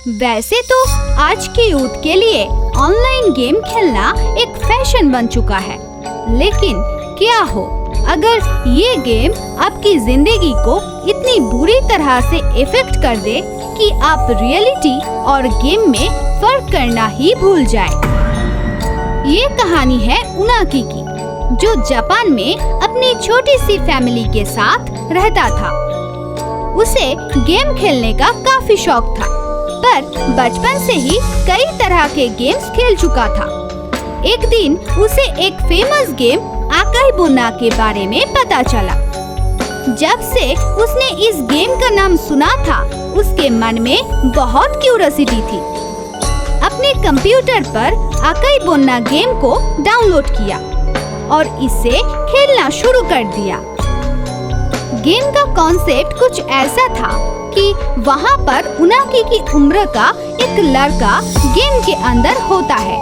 वैसे तो आज के यूथ के लिए ऑनलाइन गेम खेलना एक फैशन बन चुका है, लेकिन क्या हो अगर ये गेम आपकी जिंदगी को इतनी बुरी तरह से इफेक्ट कर दे कि आप रियलिटी और गेम में फर्क करना ही भूल जाए। ये कहानी है उनाकी की, जो जापान में अपनी छोटी सी फैमिली के साथ रहता था। उसे गेम खेलने का काफी शौक था, पर बचपन से ही कई तरह के गेम्स खेल चुका था। एक दिन उसे एक फेमस गेम आकाइबोना के बारे में पता चला। जब से उसने इस गेम का नाम सुना था, उसके मन में बहुत क्यूरियोसिटी थी। अपने कंप्यूटर पर आकाइबोना गेम को डाउनलोड किया और इसे खेलना शुरू कर दिया। गेम का कॉन्सेप्ट कुछ ऐसा था कि वहाँ पर उनाकी की उम्र का एक लड़का गेम के अंदर होता है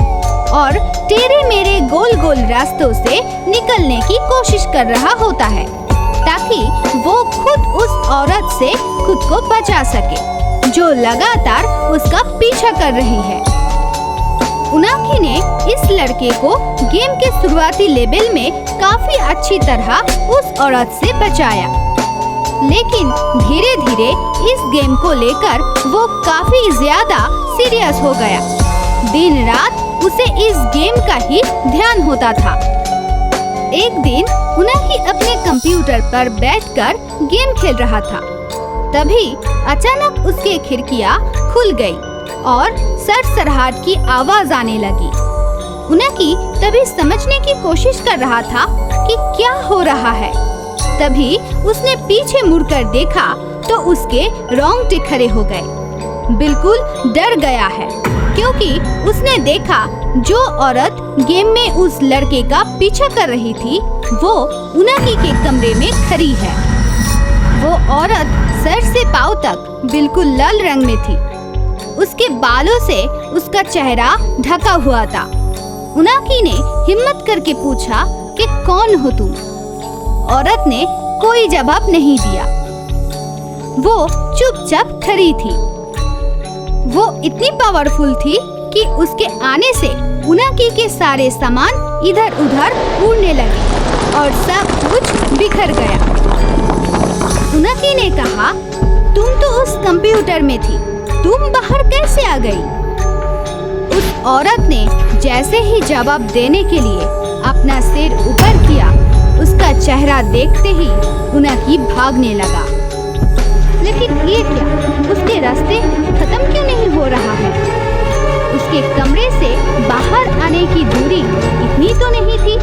और टेढ़े मेढ़े गोल गोल रास्तों से निकलने की कोशिश कर रहा होता है, ताकि वो खुद उस औरत से खुद को बचा सके जो लगातार उसका पीछा कर रही है। उनाकी ने इस लड़के को गेम के शुरुआती लेवल में काफी अच्छी तरह उस औरत से बचाया, लेकिन धीरे धीरे इस गेम को लेकर वो काफी ज्यादा सीरियस हो गया। दिन रात उसे इस गेम का ही ध्यान होता था। एक दिन उनाकी अपने कंप्यूटर पर बैठकर गेम खेल रहा था। तभी अचानक उसकी खिड़कियां खुल गई और सरसराहट की आवाज आने लगी। उनाकी तभी समझने की कोशिश कर रहा था कि क्या हो रहा है। तभी उसने पीछे मुड़कर देखा तो उसके रोंगटे खड़े हो गए। बिल्कुल डर गया है, क्योंकि उसने देखा जो औरत गेम में उस लड़के का पीछा कर रही थी वो उनाकी के कमरे में खड़ी है। वो औरत सर से पांव तक बिल्कुल लाल रंग में थी। उसके बालों से उसका चेहरा ढका हुआ था। उनाकी ने हिम्मत करके पूछा कि कौन हो तुम? औरत ने कोई जवाब नहीं दिया। वो चुपचाप खड़ी थी। वो इतनी पावरफुल थी कि उसके आने से उनाकी के सारे सामान इधर उधर उड़ने लगे और सब कुछ बिखर गया। उनाकी ने कहा, तुम तो उस कंप्यूटर में थी, तुम बाहर कैसे आ गई? उस औरत ने जैसे ही जवाब देने के लिए अपना सिर ऊपर किया, उसका चेहरा देखते ही उनाकी भागने लगा। लेकिन ये क्या, उसके रास्ते खत्म क्यों नहीं हो रहा है? उसके कमरे से बाहर आने की दूरी इतनी तो नहीं थी।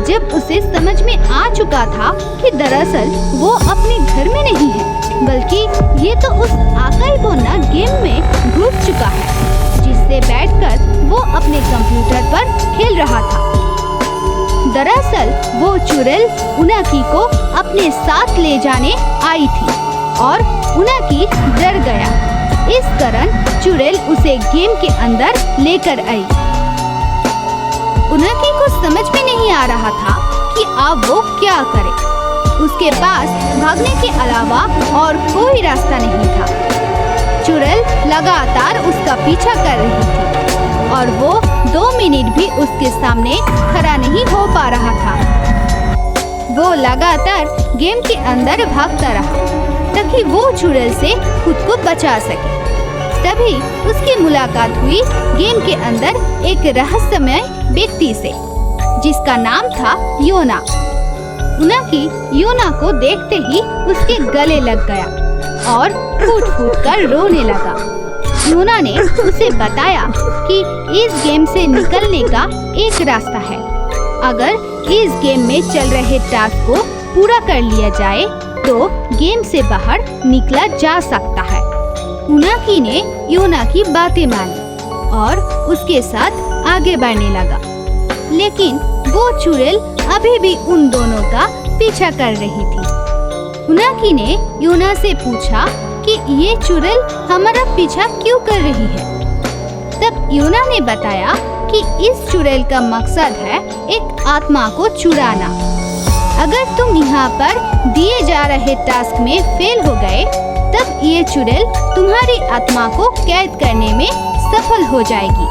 जब उसे समझ में आ चुका था कि दरअसल वो अपने घर में नहीं है, बल्कि ये तो उस आकाइबोना गेम में घुस चुका है, जिससे बैठकर वो अपने कंप्यूटर पर खेल रहा था। दरअसल वो चुड़ैल उनाकी को अपने साथ ले जाने आई थी और उनाकी डर गया। इस कारण चुड़ैल उसे गेम के अंदर लेकर आई। उनाकी को समझ में नहीं आ रहा था कि अब वो क्या करे। उसके पास भागने के अलावा और कोई रास्ता नहीं था। चुड़ैल लगातार उसका पीछा कर रही थी और वो 2 मिनट भी उसके सामने खड़ा नहीं हो पा रहा था। वो लगातार गेम के अंदर भागता रहा ताकि वो चुड़ैल से खुद को बचा सके। तभी उसकी मुलाकात हुई गेम के अंदर एक रहस्यमय व्यक्ति से, जिसका नाम था योना। उनाकी योना को देखते ही उसके गले लग गया और फूट फूट कर रोने लगा। योना ने उसे बताया कि इस गेम से निकलने का एक रास्ता है। अगर इस गेम में चल रहे टास्क को पूरा कर लिया जाए तो गेम से बाहर निकला जा सकता है। उनाकी ने योना की बातें मानी और उसके साथ आगे बढ़ने लगा, लेकिन वो चुड़ैल अभी भी उन दोनों का पीछा कर रही थी। उनाकी ने योना से पूछा कि ये चुड़ैल हमारा पीछा क्यों कर रही है? तब योना ने बताया कि इस चुड़ैल का मकसद है एक आत्मा को चुराना। अगर तुम यहाँ पर दिए जा रहे टास्क में फेल हो गए तब ये चुड़ैल तुम्हारी आत्मा को कैद करने में सफल हो जाएगी,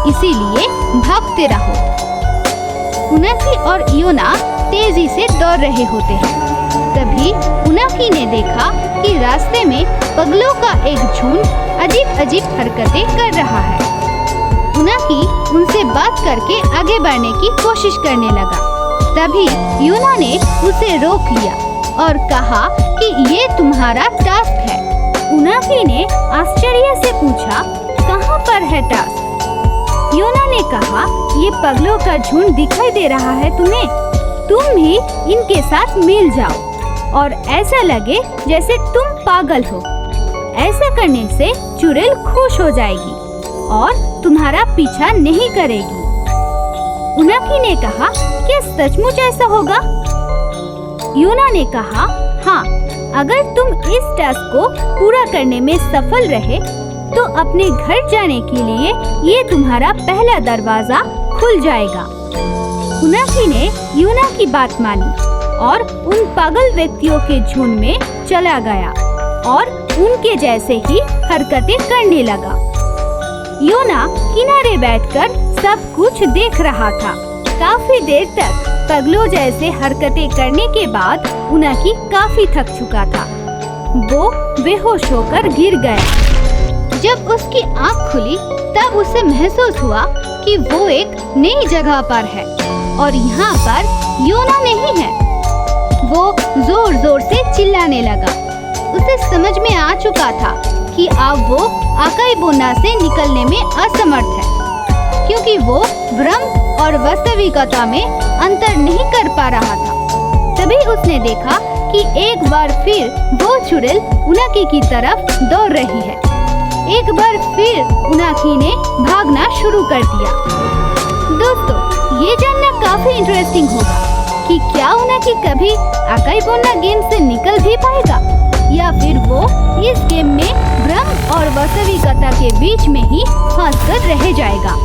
इसीलिए भागते रहो। उनाकी और योना तेजी से दौड़ रहे होते हैं। तभी उनाकी ने देखा कि रास्ते में पगलों का एक झुंड अजीब अजीब हरकतें कर रहा है। उनाकी उनसे बात करके आगे बढ़ने की कोशिश करने लगा। तभी योना ने उसे रोक लिया और कहा कि ये तुम्हारा टास्क है। उनाकी ने आश्चर्य से पूछा, कहाँ पर है टास्क? योना ने कहा, ये पगलों का झुंड दिखाई दे रहा है तुम्हें, तुम भी इनके साथ मिल जाओ और ऐसा लगे जैसे तुम पागल हो। ऐसा करने से चुड़ैल खुश हो जाएगी और तुम्हारा पीछा नहीं करेगी। उनाकी ने कहा, क्या सचमुच ऐसा होगा? योना ने कहा, हाँ, अगर तुम इस टास्क को पूरा करने में सफल रहे तो अपने घर जाने के लिए ये तुम्हारा पहला दरवाजा खुल जाएगा। उनाकी ने योना की बात मानी और उन पागल व्यक्तियों के झुंड में चला गया और उनके जैसे ही हरकतें करने लगा। योना किनारे बैठकर सब कुछ देख रहा था। काफी देर तक पगलों जैसे हरकतें करने के बाद उनाकी काफी थक चुका था। वो बेहोश होकर गिर गया। जब उसकी आँख खुली तब उसे महसूस हुआ कि वो एक नई जगह पर है और यहाँ पर योना नहीं है। वो जोर जोर से चिल्लाने लगा। उसे समझ में आ चुका था कि अब वो आकाईबोना से निकलने में असमर्थ है, क्योंकि वो भ्रम और वास्तविकता में अंतर नहीं कर पा रहा था। तभी उसने देखा कि एक बार फिर वो चुड़ैल उनाकी की तरफ दौड़ रही है। एक बार फिर उनाकी ने भागना शुरू कर दिया। दोस्तों, ये जानना काफी इंटरेस्टिंग होगा कि क्या उनाकी कभी आकाईबोना गेम से निकल भी पाएगा या फिर वो इस गेम में भ्रम और वास्तविकता के बीच में ही फंस कर रह जाएगा।